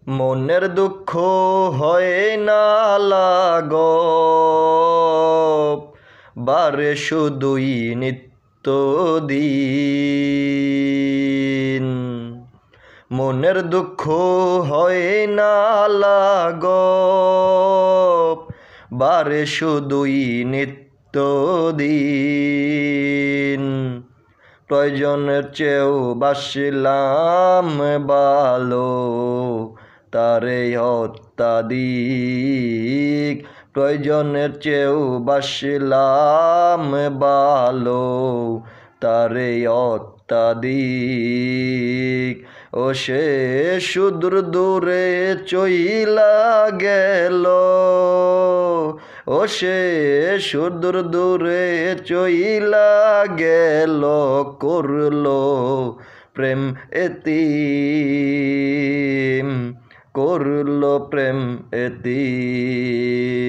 মনের দুঃখ হয় না লাঘব, বারে শুধুই নিত্য দিন। মনের দুঃখ হয় না লাঘব, বারে শুধুই নিত্য দিন। প্রয়োজনের চেয়েও বাসিলাম ভালো, তারে অত্যাধিক। প্রয়োজনের চেয়েও বাসিলাম ভালো, তারে অত্যাধিক। ও সে সুদূর দূরে চইলা গেল, ও সে সুদূর দূরে চইলা গেল, করলো প্রেম এতিম, করলো প্রেম এতিম।